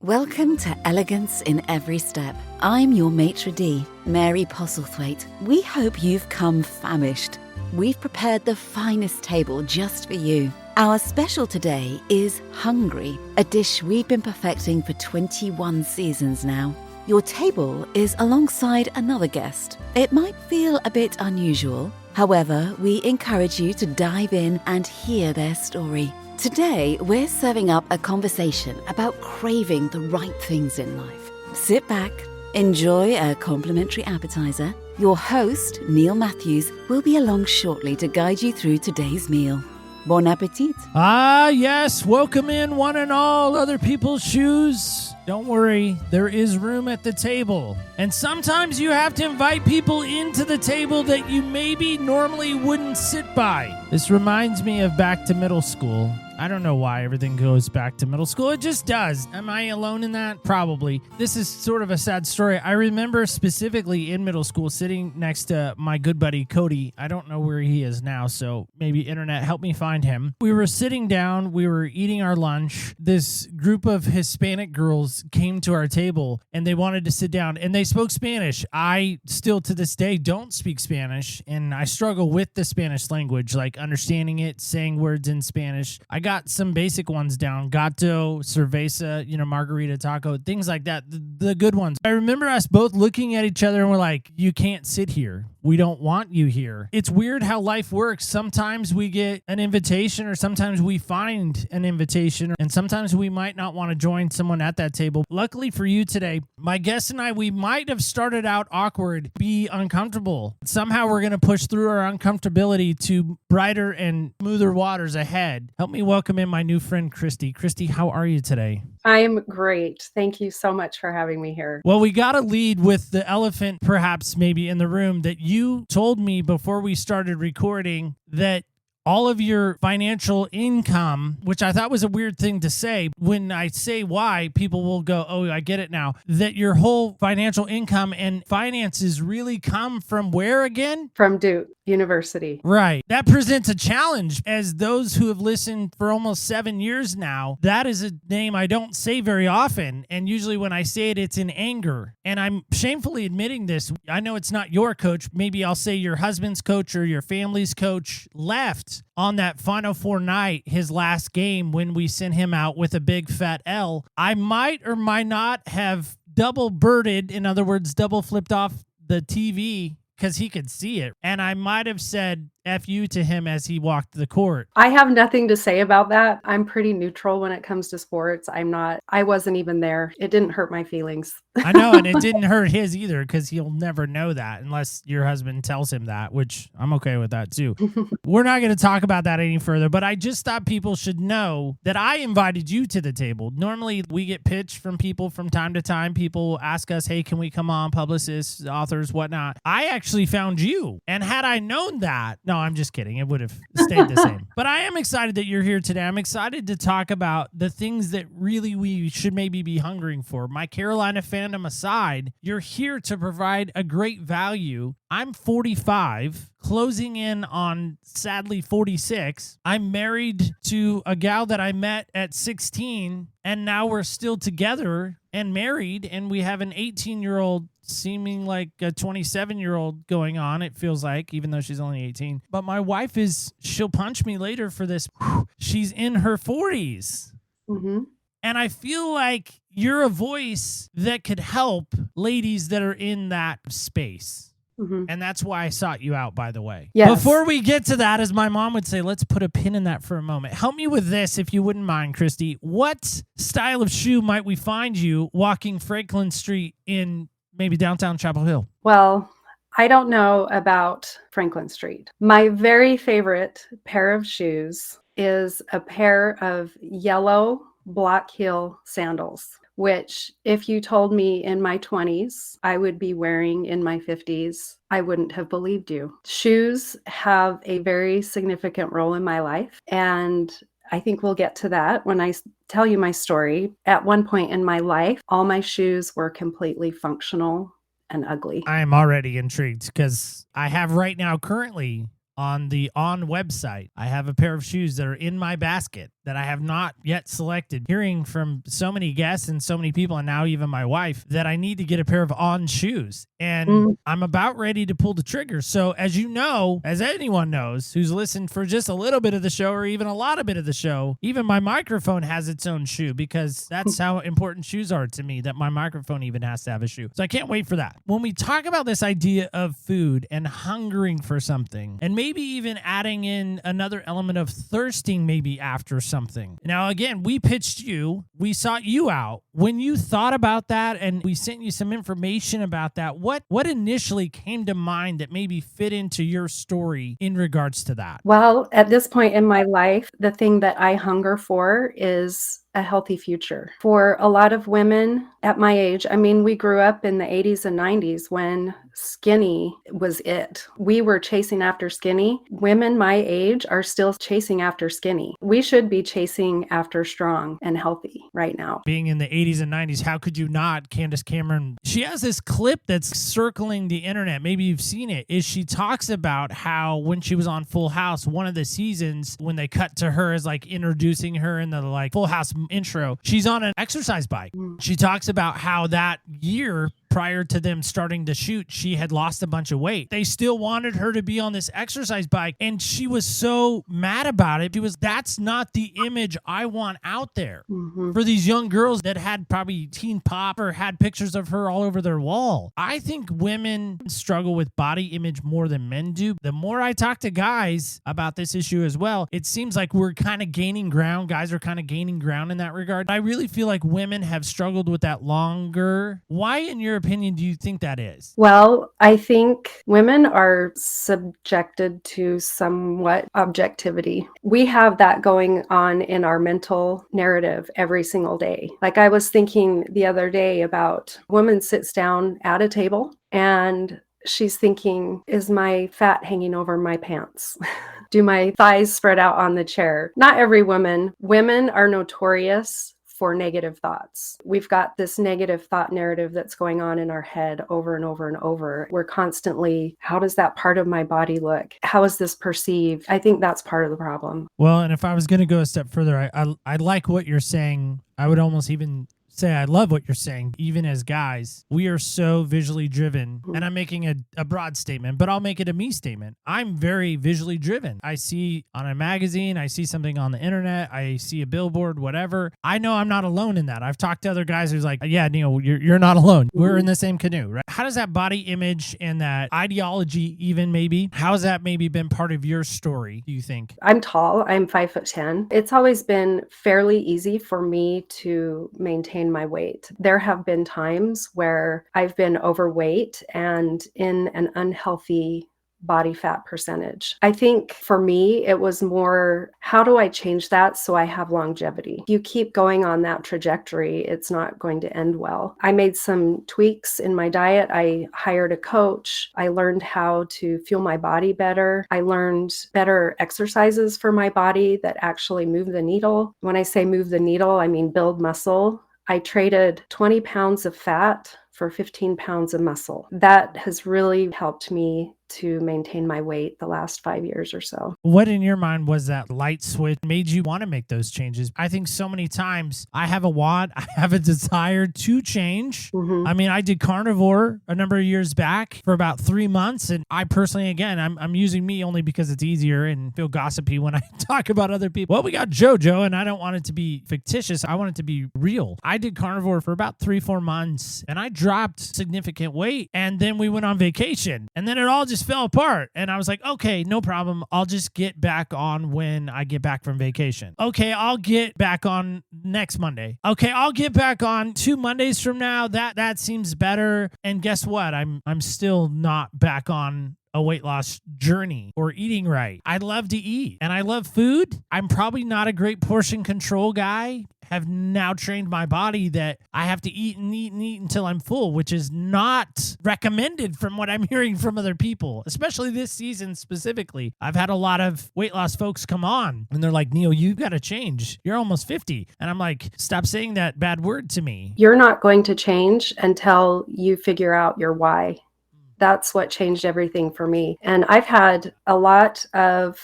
Welcome to Elegance in Every Step. I'm your maitre d', Mary Postlethwaite. We hope you've come famished. We've prepared the finest table just for you. Our special today is Hungry, a dish we've been perfecting for 21 seasons now. Your table is alongside another guest. It might feel a bit unusual. However, we encourage you to dive in and hear their story. Today, we're serving up a conversation about craving the right things in life. Sit back, enjoy a complimentary appetizer. Your host, Neil Matthews, will be along shortly to guide you through today's meal. Bon appetit. Ah, yes. Welcome in, one and all, other people's shoes. Don't worry, there is room at the table. And sometimes you have to invite people into the table that you maybe normally wouldn't sit by. This reminds me of back to middle school. I don't know why everything goes back to middle school. It just does. Am I alone in that? Probably. This is sort of a sad story. I remember specifically in middle school sitting next to my good buddy Cody. I don't know where he is now, so maybe internet help me find him. We were sitting down. We were eating our lunch. This group of Hispanic girls came to our table and they wanted to sit down and they spoke Spanish. I still to this day don't speak Spanish and I struggle with the Spanish language, like understanding it, saying words in Spanish. I got some basic ones down. Gato, cerveza, margarita, taco, things like that. The good ones. I remember us both looking at each other and we're like, you can't sit here. We don't want you here. It's weird how life works. Sometimes we get an invitation or sometimes we find an invitation and sometimes we might not want to join someone at that table. Luckily for you today, my guest and I, we might have started out awkward, be uncomfortable. Somehow we're going to push through our uncomfortability to brighter and smoother waters ahead. Help me welcome in my new friend, Christi. Christi, how are you today? I am great. Thank you so much for having me here. Well, we got to lead with the elephant perhaps maybe in the room that you told me before we started recording that all of your financial income, which I thought was a weird thing to say. When I say why, people will go, oh, I get it now. That your whole financial income and finances really come from where again? From Duke University. Right. That presents a challenge. As those who have listened for almost 7 years now, that is a name I don't say very often. And usually when I say it, it's in anger. And I'm shamefully admitting this. I know it's not your coach. Maybe I'll say your husband's coach or your family's coach left on that Final Four night, his last game, when we sent him out with a big fat L. I might or might not have double birded, in other words, double flipped off the TV because he could see it. And I might have said F you to him as he walked the court. I have nothing to say about that. I'm pretty neutral when it comes to sports. I wasn't even there. It didn't hurt my feelings. I know, and it didn't hurt his either because he'll never know that unless your husband tells him that, which I'm okay with that too. We're not going to talk about that any further, but I just thought people should know that I invited you to the table. Normally, we get pitched from people from time to time. People ask us, hey, can we come on, publicists, authors, whatnot. I actually found you, and had I known that, no, I'm just kidding. It would have stayed the same. But I am excited that you're here today. I'm excited to talk about the things that really we should maybe be hungering for. My Carolina fandom aside, you're here to provide a great value. I'm 45, closing in on, sadly, 46. I'm married to a gal that I met at 16, and now we're still together and married, and we have an 18-year-old seeming like a 27-year-old going on, it feels like, even though she's only 18. But my wife she'll punch me later for this. She's in her 40s. Mm-hmm. And I feel like you're a voice that could help ladies that are in that space. Mm-hmm. And that's why I sought you out, by the way. Yes. Before we get to that, as my mom would say, let's put a pin in that for a moment. Help me with this, if you wouldn't mind, Christi. What style of shoe might we find you walking Franklin Street in maybe downtown Chapel Hill? Well, I don't know about Franklin Street. My very favorite pair of shoes is a pair of yellow Black Heel sandals, which if you told me in my 20s I would be wearing in my 50s, I wouldn't have believed you. Shoes have a very significant role in my life, and I think we'll get to that when I tell you my story. At one point in my life, all my shoes were completely functional and ugly. I am already intrigued because I have right now currently on the On website, I have a pair of shoes that are in my basket that I have not yet selected. Hearing from so many guests and so many people, and now even my wife, that I need to get a pair of On shoes. And I'm about ready to pull the trigger. So as you know, as anyone knows who's listened for just a little bit of the show or even a lot of bit of the show, even my microphone has its own shoe, because that's how important shoes are to me, that my microphone even has to have a shoe. So I can't wait for that. When we talk about this idea of food and hungering for something, and maybe even adding in another element of thirsting maybe after something. Now, again, we pitched you, we sought you out. When you thought about that and we sent you some information about that, what initially came to mind that maybe fit into your story in regards to that? Well, at this point in my life, the thing that I hunger for is a healthy future. For a lot of women at my age, I mean, we grew up in the 80s and 90s when skinny was it. We were chasing after skinny. Women my age are still chasing after skinny. We should be chasing after strong and healthy right now. Being in the 80s and 90s, how could you not? Candace Cameron, she has this clip that's circling the internet. Maybe you've seen it. Is she talks about how when she was on Full House, one of the seasons, when they cut to her as like introducing her in the like Full House intro, she's on an exercise bike. She talks about how that year prior to them starting to shoot, she had lost a bunch of weight. They still wanted her to be on this exercise bike, and she was so mad about it because that's not the image I want out there for these young girls that had probably teen pop or had pictures of her all over their wall. I think women struggle with body image more than men do. The more I talk to guys about this issue as well, it seems like we're kind of gaining ground. Guys are kind of gaining ground in that regard. I really feel like women have struggled with that longer. Why, in your opinion, do you think that is? Well, I think women are subjected to somewhat objectivity. We have that going on in our mental narrative every single day. Like I was thinking the other day about a woman sits down at a table and she's thinking, is my fat hanging over my pants? Do my thighs spread out on the chair? Not every woman. Women are notorious for negative thoughts. We've got this negative thought narrative that's going on in our head over and over and over. We're constantly, how does that part of my body look? How is this perceived? I think that's part of the problem. Well, and if I was going to go a step further, I like what you're saying. I would almost even say I love what you're saying. Even as guys, we are so visually driven, and I'm making a broad statement, but I'll make it a me statement. I'm very visually driven. I see on a magazine, I see something on the internet, I see a billboard, whatever. I know I'm not alone in that. I've talked to other guys who's like, yeah, Neil, you're not alone. We're in the same canoe, right? How does that body image and that ideology even maybe, how has that maybe been part of your story, do you think? I'm tall. I'm 5'10". It's always been fairly easy for me to maintain my weight. There have been times where I've been overweight and in an unhealthy body fat percentage. I think for me, it was more, how do I change that so I have longevity? If you keep going on that trajectory, it's not going to end well. I made some tweaks in my diet. I hired a coach. I learned how to fuel my body better. I learned better exercises for my body that actually move the needle. When I say move the needle, I mean build muscle. I traded 20 pounds of fat for 15 pounds of muscle. That has really helped me to maintain my weight the last 5 years or so. What in your mind was that light switch made you want to make those changes? I think so many times I have a want, I have a desire to change. I mean, I did carnivore a number of years back for about 3 months. And I personally, again, I'm using me only because it's easier and feel gossipy when I talk about other people. Well, we got JoJo, and I don't want it to be fictitious. I want it to be real. I did carnivore for about 3-4 months and I dropped significant weight. And then we went on vacation and then it all just fell apart. And I was like, okay, no problem. I'll just get back on when I get back from vacation. Okay, I'll get back on next Monday. Okay, I'll get back on 2 Mondays from now. That seems better. And guess what? I'm still not back on a weight loss journey or eating right. I love to eat and I love food. I'm probably not a great portion control guy. Have now trained my body that I have to eat and eat and eat until I'm full, which is not recommended from what I'm hearing from other people, especially this season specifically. I've had a lot of weight loss folks come on and they're like, Neil, you've got to change. You're almost 50. And I'm like, stop saying that bad word to me. You're not going to change until you figure out your why. That's what changed everything for me. And I've had a lot of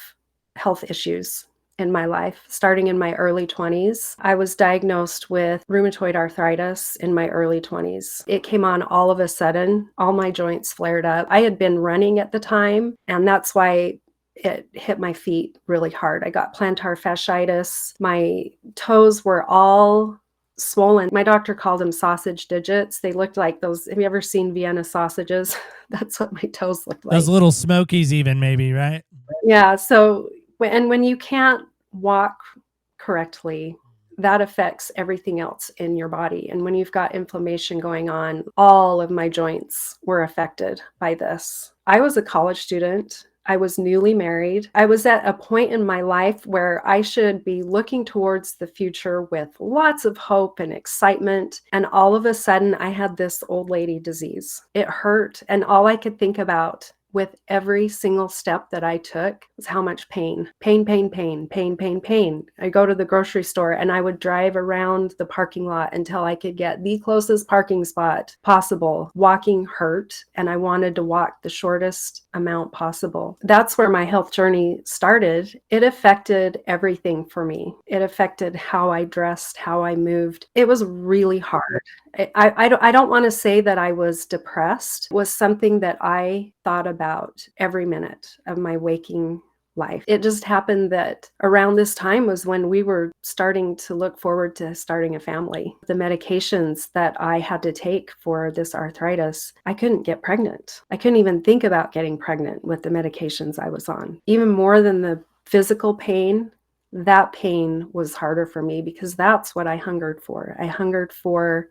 health issues in my life, starting in my early 20s. I was diagnosed with rheumatoid arthritis in my early 20s. It came on all of a sudden. All my joints flared up. I had been running at the time, and that's why it hit my feet really hard. I got plantar fasciitis. My toes were all swollen. My doctor called them sausage digits. They looked like those. Have you ever seen Vienna sausages? That's what my toes looked like. Those little smokies even, maybe, right? Yeah. So, when you can't walk correctly, that affects everything else in your body. And when you've got inflammation going on, all of my joints were affected by this. I was a college student. I was newly married. I was at a point in my life where I should be looking towards the future with lots of hope and excitement. And all of a sudden, I had this old lady disease. It hurt. And all I could think about with every single step that I took was how much pain. Pain. I go to the grocery store and I would drive around the parking lot until I could get the closest parking spot possible. Walking hurt, and I wanted to walk the shortest amount possible. That's where my health journey started. It affected everything for me. It affected how I dressed, how I moved. It was really hard. I don't want to say that I was depressed. It was something that I thought about every minute of my waking life. It just happened that around this time was when we were starting to look forward to starting a family. The medications that I had to take for this arthritis, I couldn't get pregnant. I couldn't even think about getting pregnant with the medications I was on. Even more than the physical pain, that pain was harder for me because that's what I hungered for. I hungered for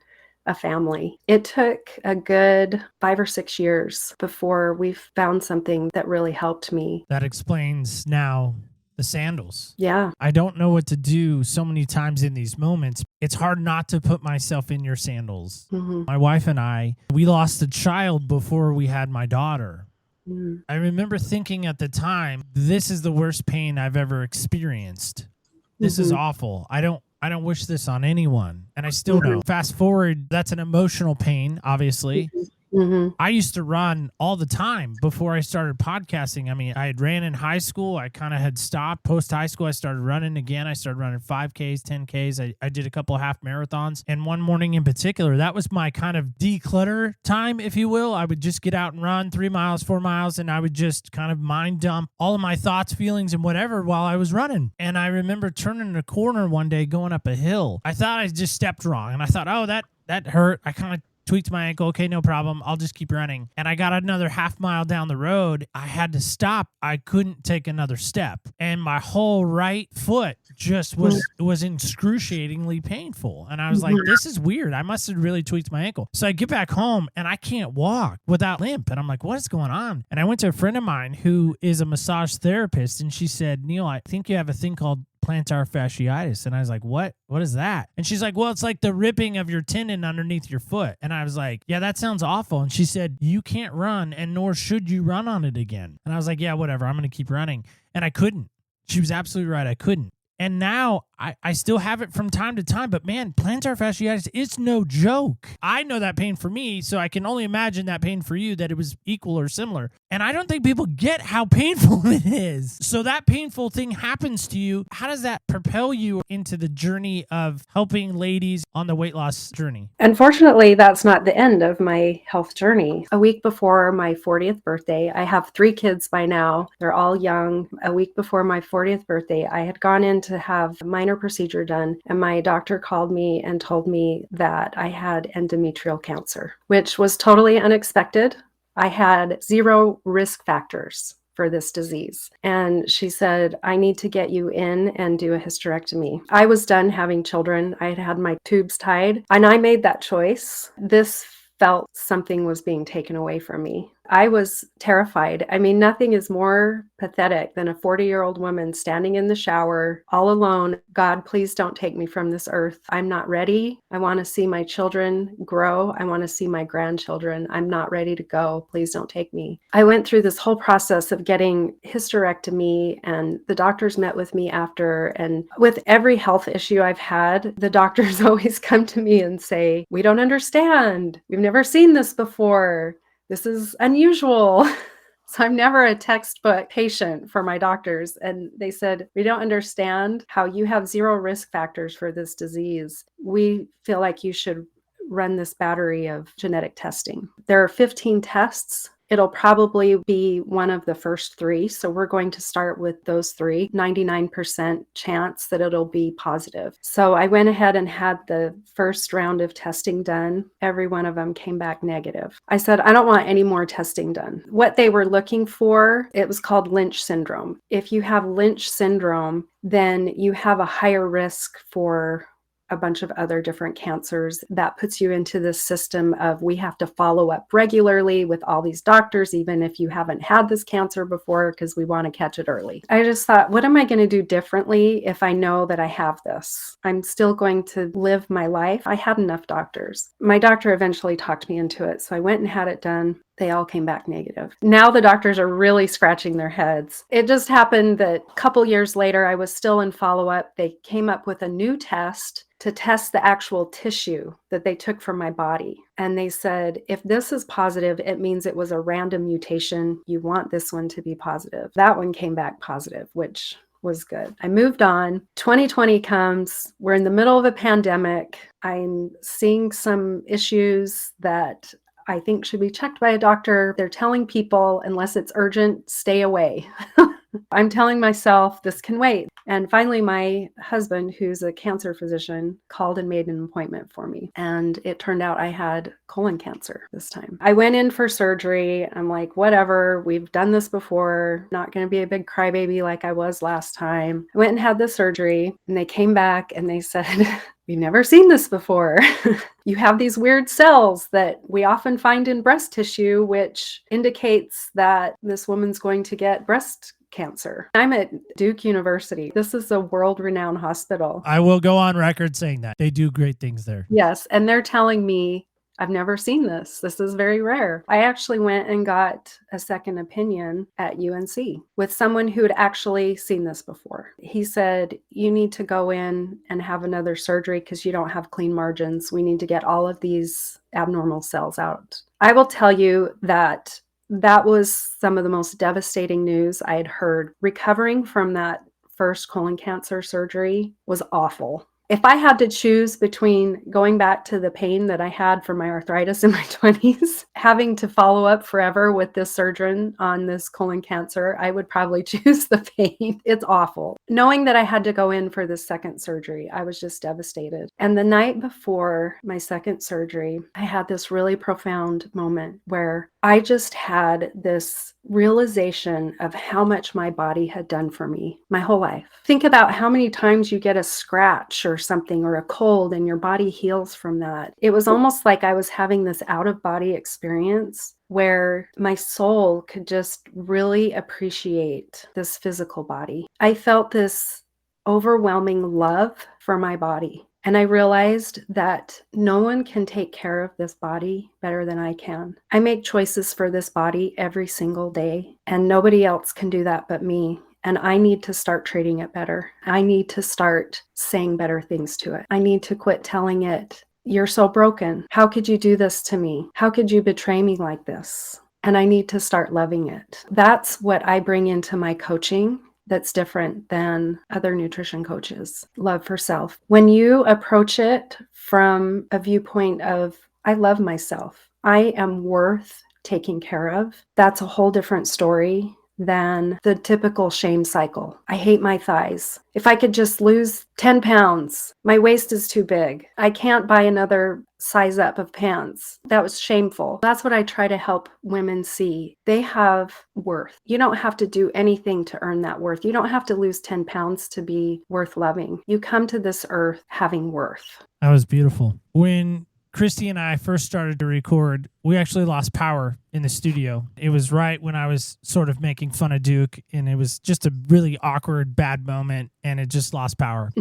a family. It took a good 5 or 6 years before we found something that really helped me. That explains now the sandals. Yeah. I don't know what to do so many times in these moments. It's hard not to put myself in your sandals. Mm-hmm. My wife and I, we lost a child before we had my daughter. Mm-hmm. I remember thinking at the time, this is the worst pain I've ever experienced. This is awful. I don't wish this on anyone. And I still don't. Fast forward, that's an emotional pain, obviously. Mm-hmm. I used to run all the time before I started podcasting. I mean, I had ran in high school. I kind of had stopped. Post high school, I started running again. I started running 5Ks, 10Ks. I did a couple of half marathons. And one morning in particular, that was my kind of declutter time, if you will. I would just get out and run 3 miles, 4 miles, and I would just kind of mind dump all of my thoughts, feelings, and whatever while I was running. And I remember turning a corner one day going up a hill. I thought I just stepped wrong. And I thought, oh, that hurt. I kind of tweaked my ankle. Okay, no problem. I'll just keep running. And I got another half mile down the road. I had to stop. I couldn't take another step. And my whole right foot just was excruciatingly painful. And I was like, this is weird. I must have really tweaked my ankle. So I get back home and I can't walk without limp. And I'm like, what is going on? And I went to a friend of mine who is a massage therapist. And she said, Neil, I think you have a thing called plantar fasciitis. And I was like, what is that? And she's like, well, it's like the ripping of your tendon underneath your foot. And I was like, yeah, that sounds awful. And she said, you can't run, and nor should you run on it again. And I was like, yeah, whatever, I'm going to keep running. And I couldn't. She was absolutely right. I couldn't. And now I still have it from time to time, but man, plantar fasciitis, it's no joke. I know that pain for me, so I can only imagine that pain for you, that it was equal or similar. And I don't think people get how painful it is. So that painful thing happens to you. How does that propel you into the journey of helping ladies on the weight loss journey? Unfortunately, that's not the end of my health journey. A week before my 40th birthday, I have 3 kids by now. They're all young. A week before my 40th birthday, I had gone in to have a minor procedure done, and my doctor called me and told me that I had endometrial cancer, which was totally unexpected. I had 0 risk factors for this disease. And she said, I need to get you in and do a hysterectomy. I was done having children. I had had my tubes tied, and I made that choice. This felt something was being taken away from me. I was terrified. I mean, nothing is more pathetic than a 40-year-old woman standing in the shower all alone. God, please don't take me from this earth. I'm not ready. I want to see my children grow. I want to see my grandchildren. I'm not ready to go. Please don't take me. I went through this whole process of getting hysterectomy, and the doctors met with me after. And with every health issue I've had, the doctors always come to me and say, we don't understand. We've never seen this before. This is unusual. So I'm never a textbook patient for my doctors. And they said, we don't understand how you have zero risk factors for this disease. We feel like you should run this battery of genetic testing. There are 15 tests. It'll probably be one of the first 3. So we're going to start with those 3, 99% chance that it'll be positive. So I went ahead and had the first round of testing done. Every one of them came back negative. I said, I don't want any more testing done. What they were looking for, it was called Lynch syndrome. If you have Lynch syndrome, then you have a higher risk for a bunch of other different cancers. That puts you into this system of we have to follow up regularly with all these doctors, even if you haven't had this cancer before, because we want to catch it early. I just thought, what am I going to do differently if I know that I have this? I'm still going to live my life. I had enough doctors. My doctor eventually talked me into it. So I went and had it done. They all came back negative. Now the doctors are really scratching their heads. It just happened that a couple years later, I was still in follow-up. They came up with a new test to test the actual tissue that they took from my body. And they said, if this is positive, it means it was a random mutation. You want this one to be positive. That one came back positive, which was good. I moved on. 2020 comes. We're in the middle of a pandemic. I'm seeing some issues that I think should be checked by a doctor. They're telling people, unless it's urgent, stay away. I'm telling myself this can wait. And finally, my husband, who's a cancer physician, called and made an appointment for me. And it turned out I had colon cancer this time. I went in for surgery. I'm like, whatever, we've done this before. Not going to be a big crybaby like I was last time. I went and had the surgery, and they came back and they said, we've never seen this before. You have these weird cells that we often find in breast tissue, which indicates that this woman's going to get breast cancer. I'm at Duke University. This is a world-renowned hospital. I will go on record saying that. They do great things there. Yes, and they're telling me, I've never seen this. This is very rare. I actually went and got a second opinion at UNC with someone who had actually seen this before. He said, you need to go in and have another surgery because you don't have clean margins. We need to get all of these abnormal cells out. I will tell you that was some of the most devastating news I had heard. Recovering from that first colon cancer surgery was awful. If I had to choose between going back to the pain that I had from my arthritis in my 20s, having to follow up forever with this surgeon on this colon cancer, I would probably choose the pain. It's awful. Knowing that I had to go in for this second surgery, I was just devastated. And the night before my second surgery, I had this really profound moment where I just had this realization of how much my body had done for me my whole life. Think about how many times you get a scratch or something or a cold and your body heals from that. It was almost like I was having this out-of-body experience where my soul could just really appreciate this physical body. I felt this overwhelming love for my body. And I realized that no one can take care of this body better than I can. I make choices for this body every single day, and nobody else can do that but me. And I need to start treating it better. I need to start saying better things to it. I need to quit telling it, you're so broken. How could you do this to me? How could you betray me like this? And I need to start loving it. That's what I bring into my coaching. That's different than other nutrition coaches. Love for self. When you approach it from a viewpoint of, I love myself, I am worth taking care of, that's a whole different story than the typical shame cycle. I hate my thighs. If I could just lose 10 pounds, my waist is too big. I can't buy another size up of pants. That was shameful. That's what I try to help women see. They have worth. You don't have to do anything to earn that worth. You don't have to lose 10 pounds to be worth loving. You come to this earth having worth. That was beautiful. When Christi and I first started to record, we actually lost power in the studio. It was right when I was sort of making fun of Duke, and it was just a really awkward, bad moment, and it just lost power.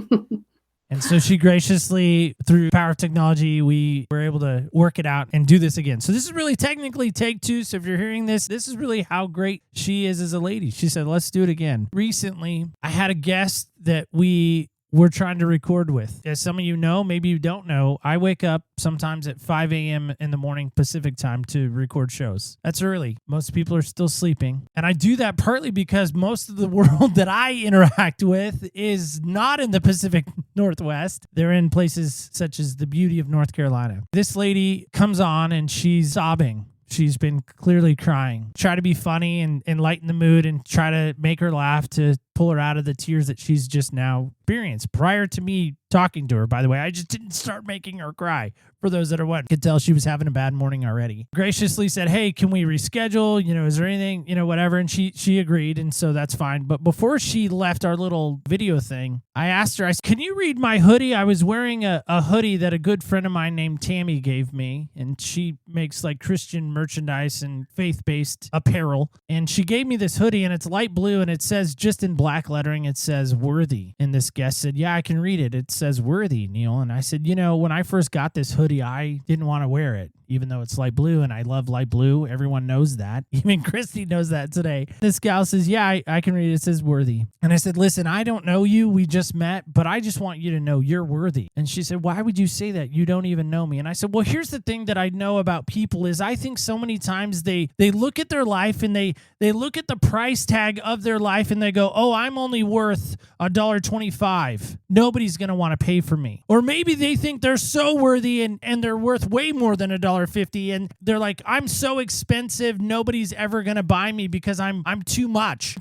And so she graciously, through power of technology, we were able to work it out and do this again. So this is really technically take 2. So if you're hearing this, this is really how great she is as a lady. She said, let's do it again. Recently, I had a guest that we we're trying to record with. As some of you know, maybe you don't know, I wake up sometimes at 5 a.m. in the morning Pacific time to record shows. That's early. Most people are still sleeping. And I do that partly because most of the world that I interact with is not in the Pacific Northwest. They're in places such as the beauty of North Carolina. This lady comes on and she's sobbing. She's been clearly crying. Try to be funny and lighten the mood and try to make her laugh to pull her out of the tears that she's just now experienced. Prior to me talking to her, by the way, I just didn't start making her cry. For those that are what could tell she was having a bad morning already. Graciously said, hey, can we reschedule? Is there anything, whatever? And she agreed. And so that's fine. But before she left our little video thing, I asked her, I said, can you read my hoodie? I was wearing a hoodie that a good friend of mine named Tammy gave me. And she makes like Christian merchandise and faith-based apparel. And she gave me this hoodie and it's light blue and it says just in black lettering, it says worthy. And this guest said, yeah, I can read it. It says worthy, Neil. And I said, when I first got this hoodie, I didn't want to wear it, even though it's light blue and I love light blue. Everyone knows that. Even Christy knows that today. This gal says, yeah, I can read it. It says worthy. And I said, listen, I don't know you. We just met, but I just want you to know you're worthy. And she said, why would you say that? You don't even know me. And I said, well, here's the thing that I know about people is I think so many times they look at their life and they look at the price tag of their life and they go, oh, I'm only worth $1.25. Nobody's going to want to pay for me. Or maybe they think they're so worthy and they're worth way more than $1.50. And they're like, I'm so expensive. Nobody's ever going to buy me because I'm too much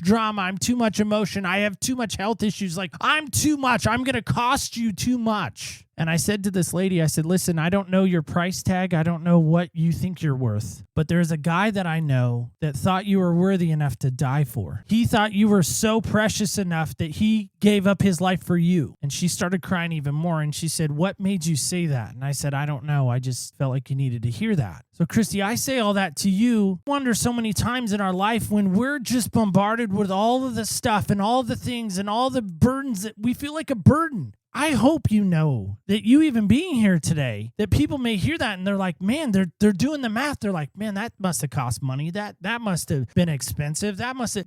drama. I'm too much emotion. I have too much health issues. Like I'm too much. I'm going to cost you too much. And I said to this lady, I said, listen, I don't know your price tag. I don't know what you think you're worth. But there's a guy that I know that thought you were worthy enough to die for. He thought you were so precious enough that he gave up his life for you. And she started crying even more. And she said, what made you say that? And I said, I don't know. I just felt like you needed to hear that. So Christy, I say all that to you. I wonder so many times in our life when we're just bombarded with all of the stuff and all the things and all the burdens that we feel like a burden. I hope you know that you even being here today, that people may hear that and they're like, man, they're doing the math. They're like, man, that must have cost money. That must have been expensive.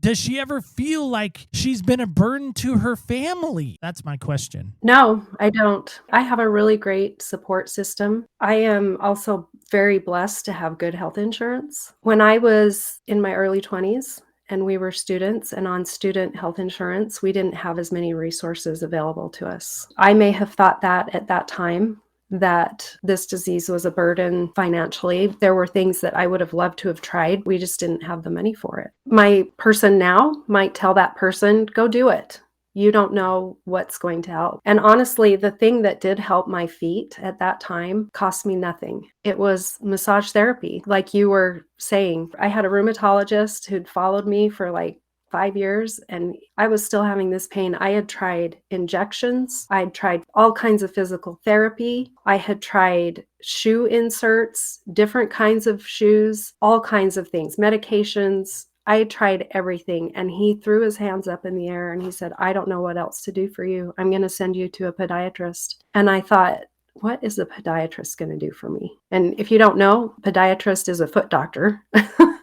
Does she ever feel like she's been a burden to her family? That's my question. No, I don't. I have a really great support system. I am also very blessed to have good health insurance. When I was in my early 20s, and we were students and on student health insurance, we didn't have as many resources available to us. I may have thought that at that time, that this disease was a burden financially. There were things that I would have loved to have tried. We just didn't have the money for it. My person now might tell that person, go do it. You don't know what's going to help. And honestly, the thing that did help my feet at that time cost me nothing. It was massage therapy. Like you were saying, I had a rheumatologist who'd followed me for like 5 years and I was still having this pain. I had tried injections. I had tried all kinds of physical therapy. I had tried shoe inserts, different kinds of shoes, all kinds of things, medications. I tried everything, and he threw his hands up in the air and he said, I don't know what else to do for you. I'm going to send you to a podiatrist. And I thought, what is a podiatrist going to do for me? And if you don't know, podiatrist is a foot doctor.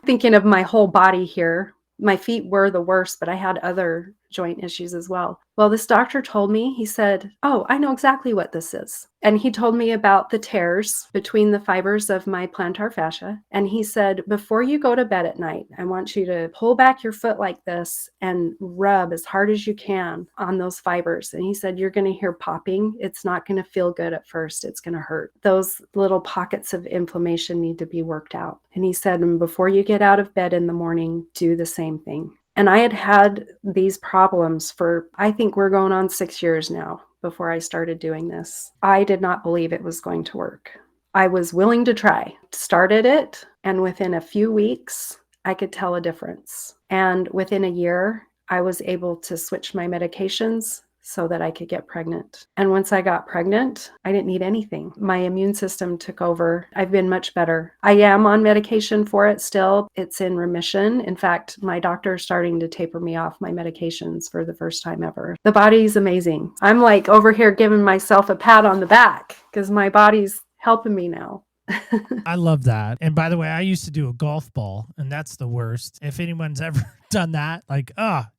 Thinking of my whole body here, my feet were the worst, but I had other joint issues as well. Well, this doctor told me, he said, oh, I know exactly what this is. And he told me about the tears between the fibers of my plantar fascia. And he said, before you go to bed at night, I want you to pull back your foot like this and rub as hard as you can on those fibers. And he said, you're going to hear popping. It's not going to feel good at first. It's going to hurt. Those little pockets of inflammation need to be worked out. And he said, and before you get out of bed in the morning, do the same thing. And I had had these problems for, I think we're going on 6 years now before I started doing this. I did not believe it was going to work. I was willing to try, started it, and within a few weeks, I could tell a difference. And within a year, I was able to switch my medications so that I could get pregnant. And once I got pregnant, I didn't need anything. My immune system took over. I've been much better. I am on medication for it still. It's in remission. In fact, my doctor is starting to taper me off my medications for the first time ever. The body's amazing. I'm like over here giving myself a pat on the back because my body's helping me now. I love that. And by the way, I used to do a golf ball, and that's the worst. If anyone's ever done that. Like,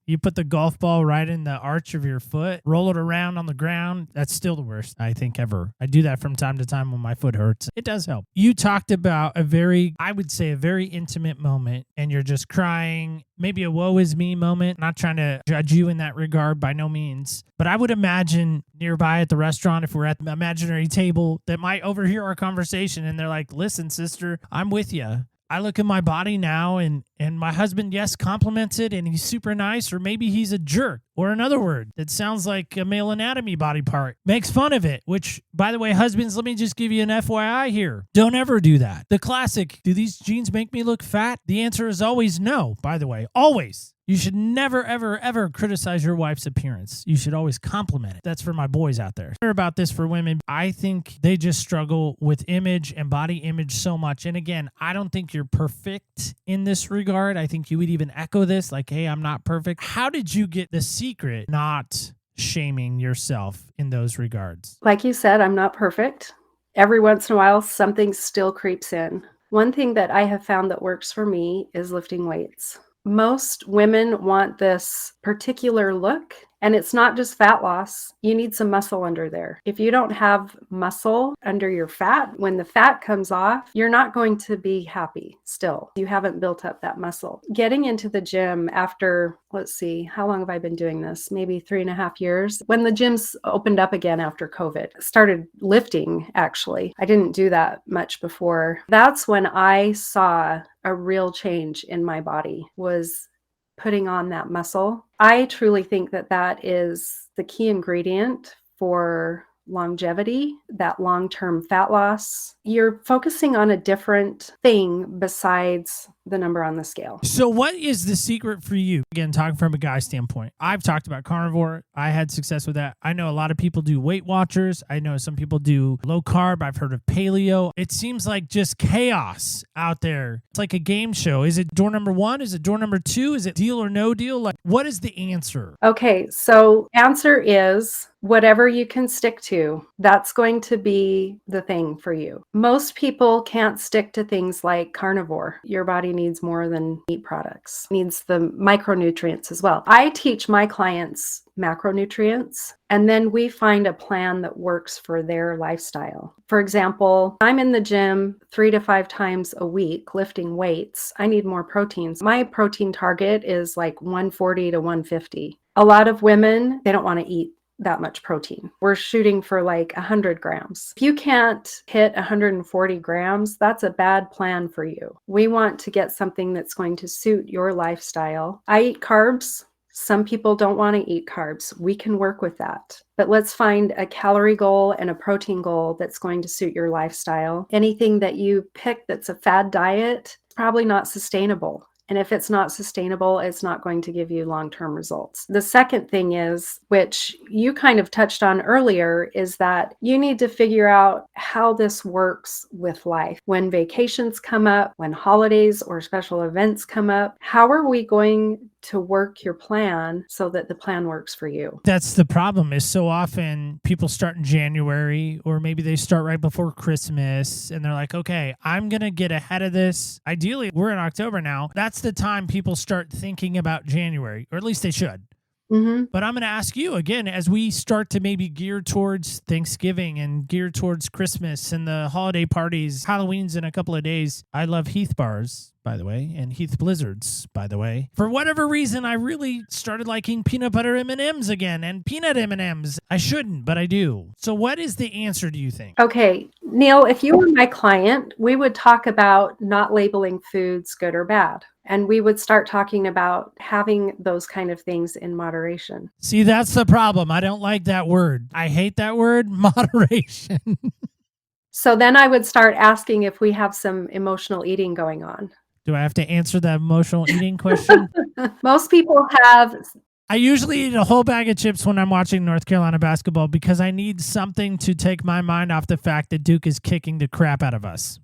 you put the golf ball right in the arch of your foot, roll it around on the ground. That's still the worst, I think, ever. I do that from time to time when my foot hurts. It does help. You talked about a very intimate moment, and you're just crying, maybe a woe is me moment. Not trying to judge you in that regard by no means, but I would imagine nearby at the restaurant, if we're at the imaginary table, that might overhear our conversation, and they're like, listen, sister, I'm with you. I look at my body now and my husband, yes, compliments it and he's super nice, or maybe he's a jerk, or another word that sounds like a male anatomy body part, makes fun of it, which, by the way, husbands, let me just give you an FYI here. Don't ever do that. The classic, do these jeans make me look fat? The answer is always no, by the way, always. You should never, ever, ever criticize your wife's appearance. You should always compliment it. That's for my boys out there. Hear about this for women. I think they just struggle with image and body image so much. And again, I don't think you're perfect in this regard. I think you would even echo this, like, hey, I'm not perfect. How did you get the secret not shaming yourself in those regards? Like you said, I'm not perfect. Every once in a while, something still creeps in. One thing that I have found that works for me is lifting weights. Most women want this particular look, and it's not just fat loss. You need some muscle under there. If you don't have muscle under your fat, when the fat comes off, you're not going to be happy still. You haven't built up that muscle. Getting into the gym after, let's see, how long have I been doing this? Maybe 3.5 years. When the gyms opened up again after COVID, started lifting, actually. I didn't do that much before. That's when I saw a real change in my body, was putting on that muscle. I truly think that that is the key ingredient for longevity, that long-term fat loss. You're focusing on a different thing besides the number on the scale. So what is the secret for you? Again, talking from a guy standpoint, I've talked about carnivore. I had success with that. I know a lot of people do Weight Watchers. I know some people do low carb. I've heard of paleo. It seems like just chaos out there. It's like a game show. Is it door number 1? Is it door number 2? Is it deal or no deal? Like, what is the answer? Okay, so answer is whatever you can stick to, that's going to be the thing for you. Most people can't stick to things like carnivore. Your body needs more than meat products, needs the micronutrients as well. I teach my clients macronutrients, and then we find a plan that works for their lifestyle. For example, I'm in the gym 3 to 5 times a week lifting weights. I need more proteins. My protein target is like 140 to 150. A lot of women, they don't want to eat that much protein. We're shooting for like 100 grams. If you can't hit 140 grams, that's a bad plan for you. We want to get something that's going to suit your lifestyle. I eat carbs. Some people don't want to eat carbs. We can work with that. But let's find a calorie goal and a protein goal that's going to suit your lifestyle. Anything that you pick that's a fad diet, probably not sustainable. And if it's not sustainable, it's not going to give you long-term results. The second thing is, which you kind of touched on earlier, is that you need to figure out how this works with life. When vacations come up, when holidays or special events come up, how are we going to work your plan so that the plan works for you? That's the problem, is so often people start in January, or maybe they start right before Christmas, and they're like, okay, I'm going to get ahead of this. Ideally, we're in October now. That's the time people start thinking about January, or at least they should. Mm-hmm. But I'm going to ask you again, as we start to maybe gear towards Thanksgiving and gear towards Christmas and the holiday parties, Halloween's in a couple of days. I love Heath bars, by the way, and Heath Blizzards, by the way. For whatever reason, I really started liking peanut butter M&Ms again, and peanut M&Ms. I shouldn't, but I do. So what is the answer, do you think? Okay, Neil, if you were my client, we would talk about not labeling foods good or bad. And we would start talking about having those kind of things in moderation. See, that's the problem. I don't like that word. I hate that word, moderation. So then I would start asking if we have some emotional eating going on. Do I have to answer that emotional eating question? Most people have. I usually eat a whole bag of chips when I'm watching North Carolina basketball because I need something to take my mind off the fact that Duke is kicking the crap out of us.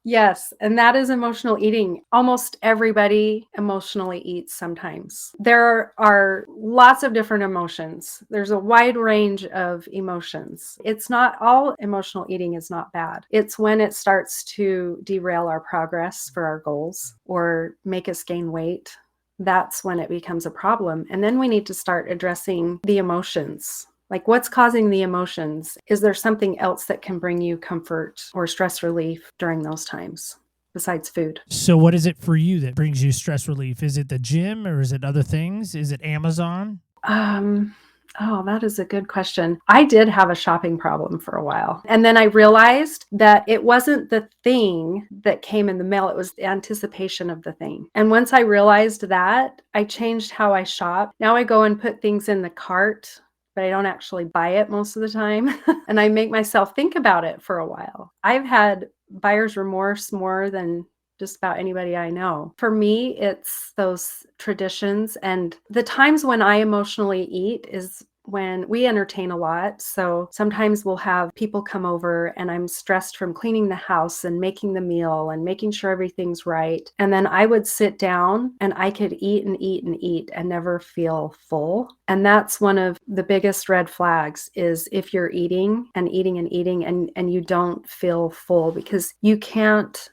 Yes, and that is emotional eating. Almost everybody emotionally eats sometimes. There are lots of different emotions. There's a wide range of emotions. It's not all emotional eating is not bad. It's when it starts to derail our progress for our goals or make us gain weight. That's when it becomes a problem. And then we need to start addressing the emotions. Like, what's causing the emotions? Is there something else that can bring you comfort or stress relief during those times besides food? So what is it for you that brings you stress relief? Is it the gym or is it other things? Is it Amazon? Oh, that is a good question. I did have a shopping problem for a while. And then I realized that it wasn't the thing that came in the mail, it was the anticipation of the thing. And once I realized that, I changed how I shop. Now I go and put things in the cart, but I don't actually buy it most of the time. And I make myself think about it for a while. I've had buyer's remorse more than just about anybody I know. For me, it's those traditions. And the times when I emotionally eat is when we entertain a lot. So sometimes we'll have people come over and I'm stressed from cleaning the house and making the meal and making sure everything's right. And then I would sit down and I could eat and eat and eat and never feel full. And that's one of the biggest red flags is if you're eating and eating and eating and you don't feel full, because you can't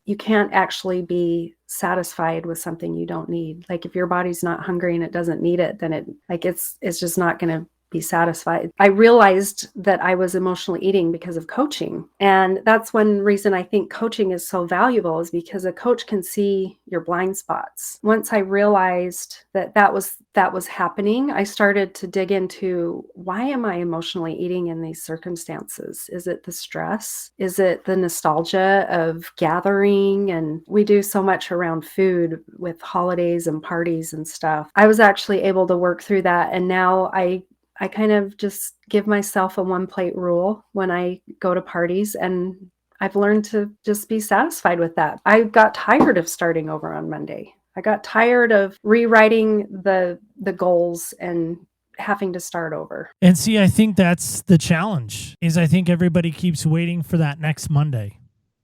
actually be satisfied with something you don't need. Like if your body's not hungry and it doesn't need it, then it's just not going to be satisfied. I realized that I was emotionally eating because of coaching. And that's one reason I think coaching is so valuable, is because a coach can see your blind spots. Once I realized that was happening, I started to dig into, why am I emotionally eating in these circumstances? Is it the stress? Is it the nostalgia of gathering? And we do so much around food with holidays and parties and stuff. I was actually able to work through that. And now I kind of just give myself a one plate rule when I go to parties, and I've learned to just be satisfied with that. I got tired of starting over on Monday. I got tired of rewriting the goals and having to start over. And see, I think that's the challenge, is I think everybody keeps waiting for that next Monday.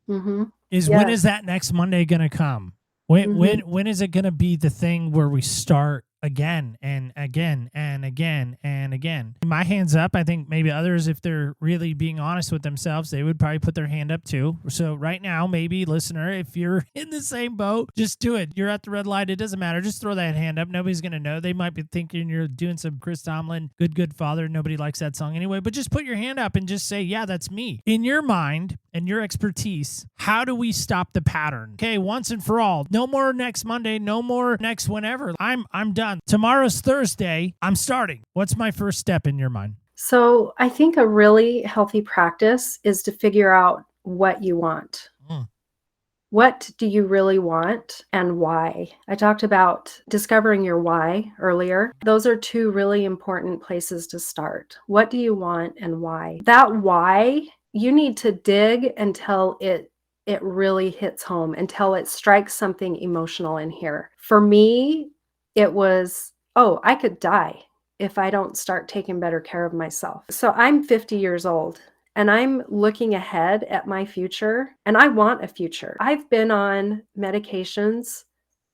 Mm-hmm. When is that next Monday going to come? When is it going to be the thing where we start again and again and again and again? My hand's up. I think maybe others, if they're really being honest with themselves, they would probably put their hand up too. So right now, maybe listener, if you're in the same boat, just do it. You're at the red light. It doesn't matter. Just throw that hand up. Nobody's going to know. They might be thinking you're doing some Chris Tomlin, Good Father. Nobody likes that song anyway, but just put your hand up and just say, yeah, that's me. In your mind and your expertise, how do we stop the pattern? Okay, once and for all. No more next Monday. No more next whenever. I'm done. Tomorrow's Thursday. I'm starting. What's my first step in your mind? So I think a really healthy practice is to figure out what you want. What do you really want and why? I talked about discovering your why earlier. Those are two really important places to start. What do you want and why? That why, you need to dig until it really hits home, until it strikes something emotional in here. For me, it was, I could die if I don't start taking better care of myself. So I'm 50 years old and I'm looking ahead at my future, and I want a future. I've been on medications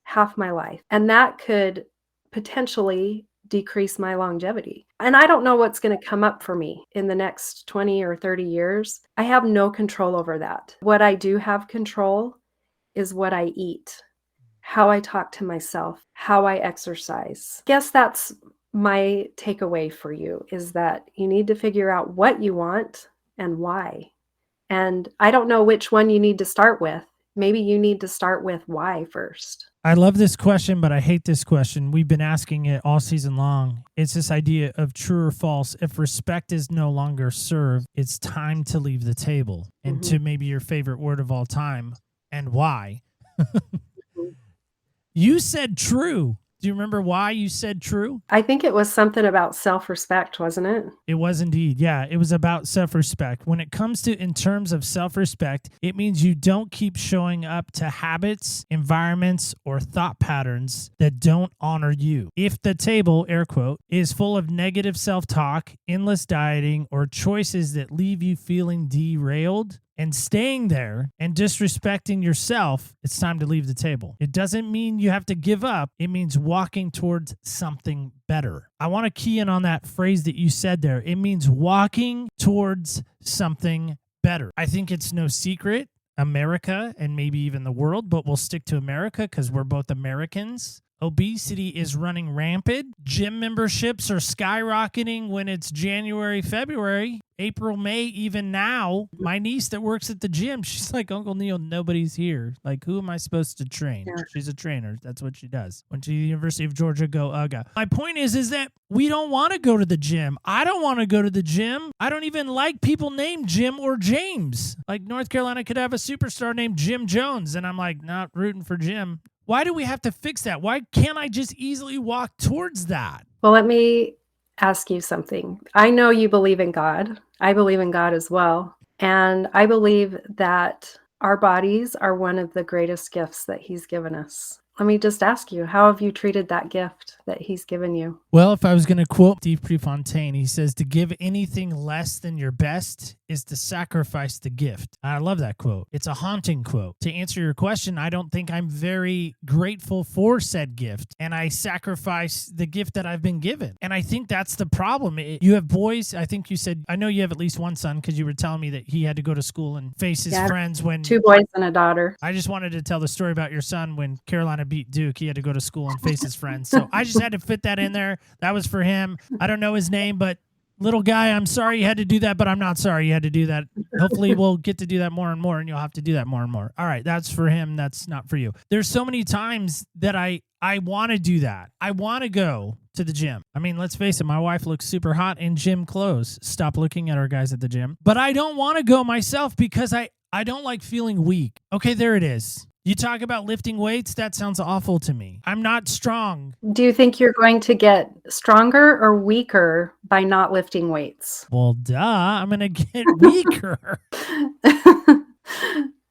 half my life, and that could potentially decrease my longevity. And I don't know what's going to come up for me in the next 20 or 30 years. I have no control over that. What I do have control is what I eat, how I talk to myself, how I exercise. I guess that's my takeaway for you, is that you need to figure out what you want and why. And I don't know which one you need to start with. Maybe you need to start with why first. I love this question, but I hate this question. We've been asking it all season long. It's this idea of true or false. If respect is no longer served, it's time to leave the table. And to maybe your favorite word of all time, and why. You said true. Do you remember why you said true? I think it was something about self-respect, wasn't it? It was indeed. Yeah, it was about self-respect. When it comes to in terms of self-respect, it means you don't keep showing up to habits, environments, or thought patterns that don't honor you. If the table, air quote, is full of negative self-talk, endless dieting, or choices that leave you feeling derailed, and staying there and disrespecting yourself, it's time to leave the table. It doesn't mean you have to give up. It means walking towards something better. I want to key in on that phrase that you said there. It means walking towards something better. I think it's no secret, America and maybe even the world, but we'll stick to America because we're both Americans. Obesity is running rampant. Gym memberships are skyrocketing when it's January, February, April, May, even now. My niece that works at the gym, she's like, Uncle Neil, nobody's here. Like, who am I supposed to train? Yeah. She's a trainer. That's what she does. Went to the University of Georgia, go UGA. My point is that we don't want to go to the gym. I don't want to go to the gym. I don't even like people named Jim or James. Like North Carolina could have a superstar named Jim Jones, and I'm like, not rooting for Jim. Why do we have to fix that? Why can't I just easily walk towards that? Well, let me ask you something. I know you believe in God. I believe in God as well. And I believe that our bodies are one of the greatest gifts that He's given us. Let me just ask you, how have you treated that gift that He's given you? Well, if I was going to quote Steve Prefontaine, he says, to give anything less than your best is to sacrifice the gift. I love that quote. It's a haunting quote. To answer your question, I don't think I'm very grateful for said gift, and I sacrifice the gift that I've been given. And I think that's the problem. You have boys, I think you said, I know you have at least one son because you were telling me that he had to go to school and face his friends when... 2 boys and a daughter. I just wanted to tell the story about your son when Carolina beat Duke. He had to go to school and face his friends. So I just had to fit that in there. That was for him. I don't know his name, but little guy, I'm sorry you had to do that, but I'm not sorry you had to do that. Hopefully we'll get to do that more and more, and you'll have to do that more and more. All right, that's for him. That's not for you. There's so many times that I want to do that. I want to go to the gym. I mean, let's face it, my wife looks super hot in gym clothes. Stop looking at our guys at the gym. But I don't want to go myself because I don't like feeling weak. Okay, there it is. You talk about lifting weights, that sounds awful to me. I'm not strong. Do you think you're going to get stronger or weaker by not lifting weights? Well, duh, I'm going to get weaker.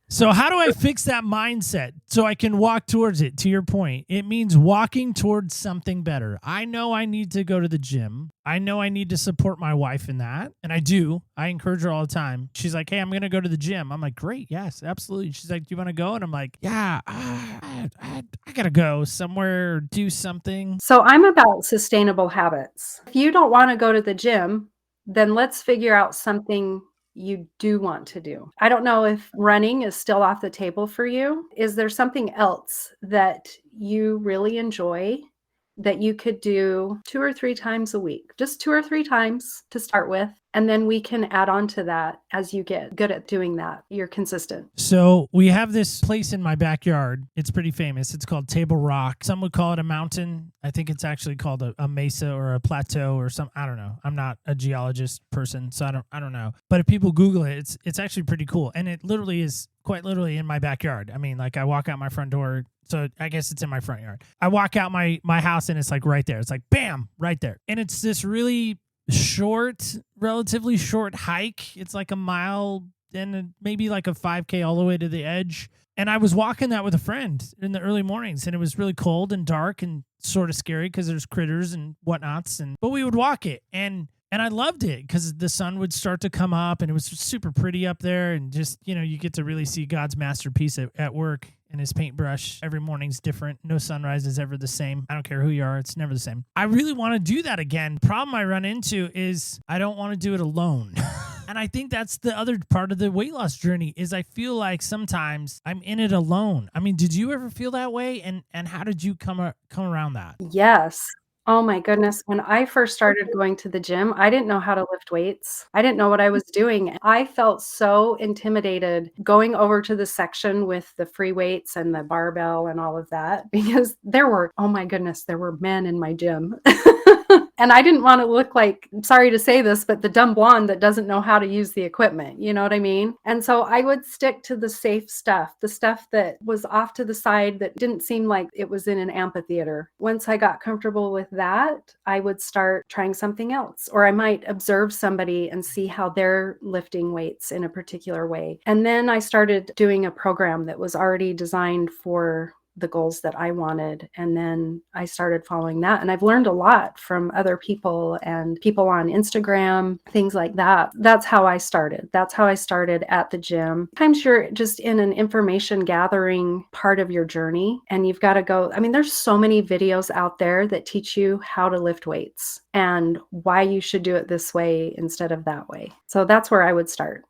So how do I fix that mindset so I can walk towards it? To your point, it means walking towards something better. I know I need to go to the gym. I know I need to support my wife in that. And I do. I encourage her all the time. She's like, hey, I'm going to go to the gym. I'm like, great. Yes, absolutely. She's like, do you want to go? And I'm like, yeah, I got to go somewhere or do something. So I'm about sustainable habits. If you don't want to go to the gym, then let's figure out something you do want to do. I don't know if running is still off the table for you. Is there something else that you really enjoy that you could do 2 or 3 times a week? Just 2 or 3 times to start with. And then we can add on to that as you get good at doing that. You're consistent. So we have this place in my backyard. It's pretty famous. It's called Table Rock. Some would call it a mountain. I think it's actually called a mesa or a plateau or some. I don't know. I'm not a geologist person, so I don't know. But if people Google it, it's actually pretty cool. And it literally is quite literally in my backyard. I mean, like I walk out my front door. So I guess it's in my front yard. I walk out my house and it's like right there. It's like, bam, right there. And it's this really relatively short hike. It's like a mile and maybe like a 5K all the way to the edge. And I was walking that with a friend in the early mornings, and it was really cold and dark and sort of scary because there's critters and whatnots. But we would walk it, and I loved it because the sun would start to come up, and it was super pretty up there. And just, you get to really see God's masterpiece at work. And his paintbrush every morning's different. No sunrise is ever the same. I don't care who you are. It's never the same. I really want to do that again. Problem I run into is I don't want to do it alone. And I think that's the other part of the weight loss journey is I feel like sometimes I'm in it alone. I mean, did you ever feel that way? And how did you come around that? Yes. Oh my goodness. When I first started going to the gym, I didn't know how to lift weights. I didn't know what I was doing. I felt so intimidated going over to the section with the free weights and the barbell and all of that because there were men in my gym. And I didn't want to look like, sorry to say this, but the dumb blonde that doesn't know how to use the equipment. You know what I mean? And so I would stick to the safe stuff, the stuff that was off to the side that didn't seem like it was in an amphitheater. Once I got comfortable with that, I would start trying something else. Or I might observe somebody and see how they're lifting weights in a particular way. And then I started doing a program that was already designed for the goals that I wanted. And then I started following that. And I've learned a lot from other people and people on Instagram, things like that. That's how I started. That's how I started at the gym. Sometimes you're just in an information gathering part of your journey and you've got to go. I mean, there's so many videos out there that teach you how to lift weights and why you should do it this way instead of that way. So that's where I would start.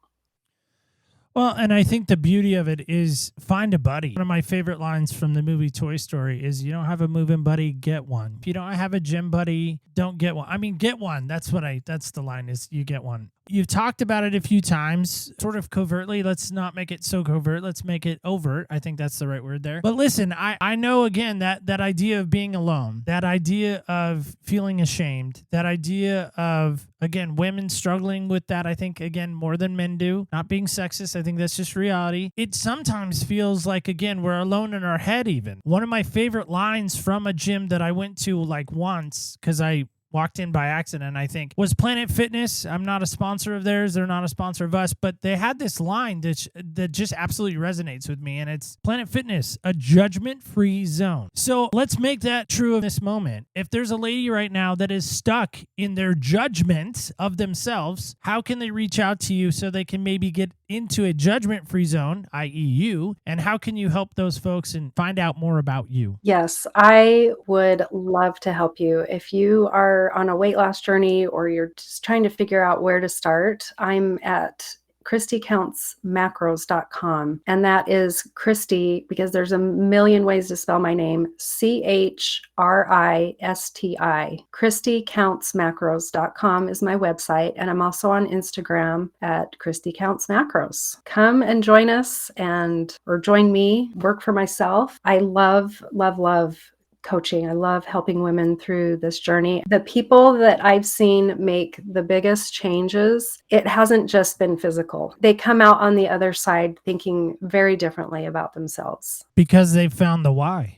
Well, and I think the beauty of it is find a buddy. One of my favorite lines from the movie Toy Story is, you don't have a moving buddy, get one. If you don't have a gym buddy, don't get one. I mean, get one. That's the line is you get one. You've talked about it a few times, sort of covertly. Let's not make it so covert. Let's make it overt. I think that's the right word there. But listen, I know, again, that idea of being alone, that idea of feeling ashamed, that idea of, again, women struggling with that, I think, again, more than men do. Not being sexist, I think that's just reality. It sometimes feels like, again, we're alone in our head even. One of my favorite lines from a gym that I went to like once, because I walked in by accident, I think, was Planet Fitness. I'm not a sponsor of theirs. They're not a sponsor of us, but they had this line that just absolutely resonates with me, and it's Planet Fitness, a judgment-free zone. So let's make that true of this moment. If there's a lady right now that is stuck in their judgment of themselves, how can they reach out to you so they can maybe get into a judgment-free zone, i.e. you, and how can you help those folks and find out more about you? Yes, I would love to help you. If you are on a weight loss journey or you're just trying to figure out where to start, I'm at ChristiCountsMacros.com. And that is Christi, because there's a million ways to spell my name, ChriSti. ChristiCountsMacros.com is my website. And I'm also on Instagram at ChristiCountsMacros. Come and join us or join me, work for myself. I love, love, love coaching. I love helping women through this journey. The people that I've seen make the biggest changes, it hasn't just been physical. They come out on the other side thinking very differently about themselves. Because they've found the why.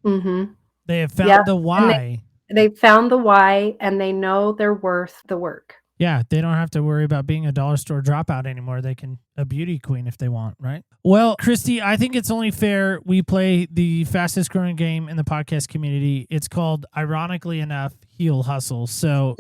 Mm-hmm. They have found the why. They've found the why, and they know they're worth the work. Yeah, they don't have to worry about being a dollar store dropout anymore. They can a beauty queen if they want, right? Well, Christi, I think it's only fair we play the fastest growing game in the podcast community. It's called, ironically enough, Heel Hustle. So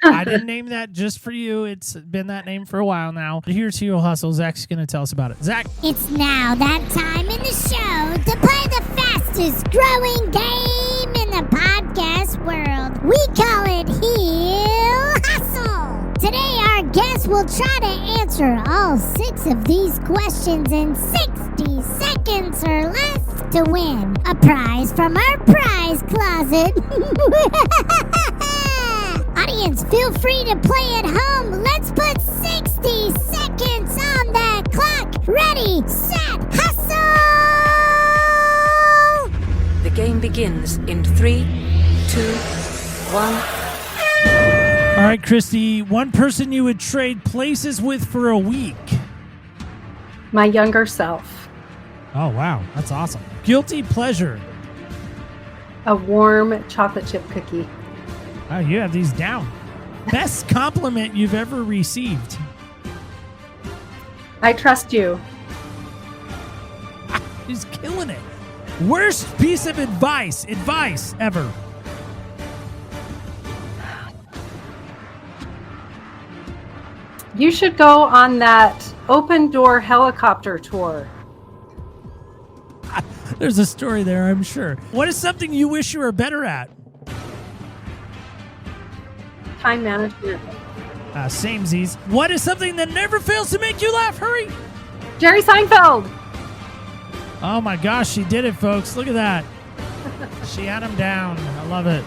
I didn't name that just for you. It's been that name for a while now. Here's Heel Hustle. Zach's going to tell us about it. Zach. It's now that time in the show to play the fastest growing game in the podcast world. We call it Heel Hustle. Today, our guest will try to answer all 6 of these questions in 60 seconds or less to win a prize from our prize closet. Audience, feel free to play at home. Let's put 60 seconds on the clock. Ready, set, hustle! The game begins in 3, 2, 1. All right, Christi, one person you would trade places with for a week. My younger self. Oh, wow. That's awesome. Guilty pleasure. A warm chocolate chip cookie. Oh, you have these down. Best compliment you've ever received. I trust you. He's killing it. Worst piece of advice ever. You should go on that open door helicopter tour. There's a story there, I'm sure. What is something you wish you were better at? Time management. Samesies. What is something that never fails to make you laugh? Hurry. Jerry Seinfeld. Oh my gosh, she did it, folks. Look at that. She had him down. I love it.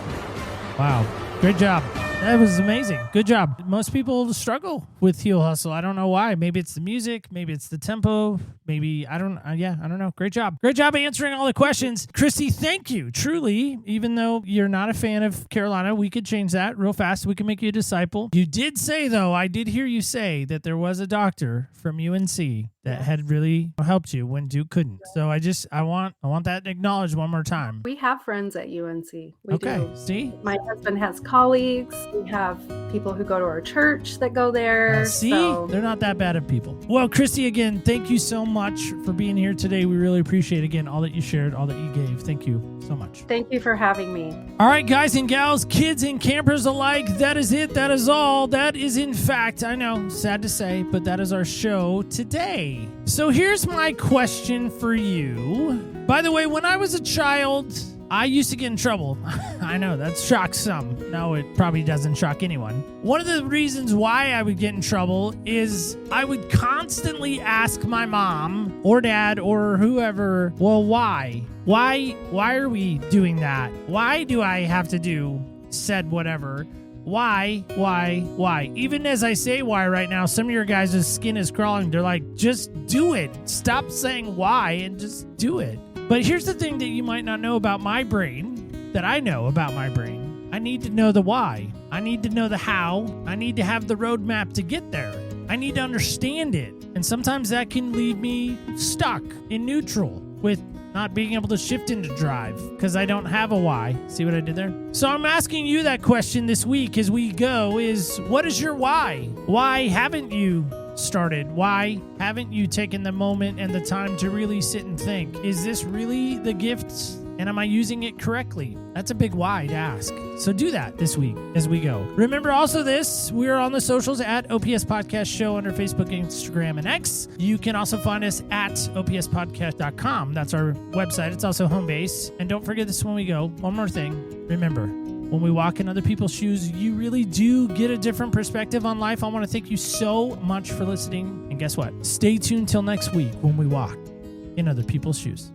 Wow. Great job. That was amazing. Good job. Most people struggle with heel hustle. I don't know why. Maybe it's the music. Maybe it's the tempo. Maybe, I don't know. Great job. Great job answering all the questions. Christi, thank you. Truly, even though you're not a fan of Carolina, we could change that real fast. We can make you a disciple. You did say, though, I did hear you say that there was a doctor from UNC that had really helped you when Duke couldn't. So I want that acknowledged one more time. We have friends at UNC. We Okay, do. see? My husband has colleagues. We have people who go to our church that go there. See? So They're not that bad of people. Well, Christi, again, thank you so much for being here today. We really appreciate, again, all that you shared, all that you gave. Thank you so much. thank you for having me. All right, guys and gals, kids and campers alike, that is it. That is all. That is, in fact, I know, sad to say, but that is our show today. So here's my question for you. By the way, when I was a child, I used to get in trouble. I know, that shocks some. No, it probably doesn't shock anyone. One of the reasons why I would get in trouble is I would constantly ask my mom or dad or whoever, well, why? Why are we doing that? Why do I have to do said whatever? Why? Even as I say why right now, some of your guys' skin is crawling. They're like, just do it. Stop saying why and just do it. But here's the thing that you might not know about my brain, that I know about my brain. I need to know the why. I need to know the how. I need to have the roadmap to get there. I need to understand it. And sometimes that can leave me stuck in neutral with not being able to shift into drive because I don't have a why. See what I did there? So I'm asking you that question this week as we go is, what is your why? Why haven't you started? Why haven't you taken the moment and the time to really sit and think, is this really the gift and am I using it correctly? That's a big why to ask. So do that this week as we go. Remember also this, we are on the socials at OPS Podcast Show under Facebook, Instagram, and X. You can also find us at opspodcast.com. That's our website. It's also home base. And don't forget this when we go. One more thing. Remember, when we walk in other people's shoes, you really do get a different perspective on life. I want to thank you so much for listening. And guess what? Stay tuned till next week when we walk in other people's shoes.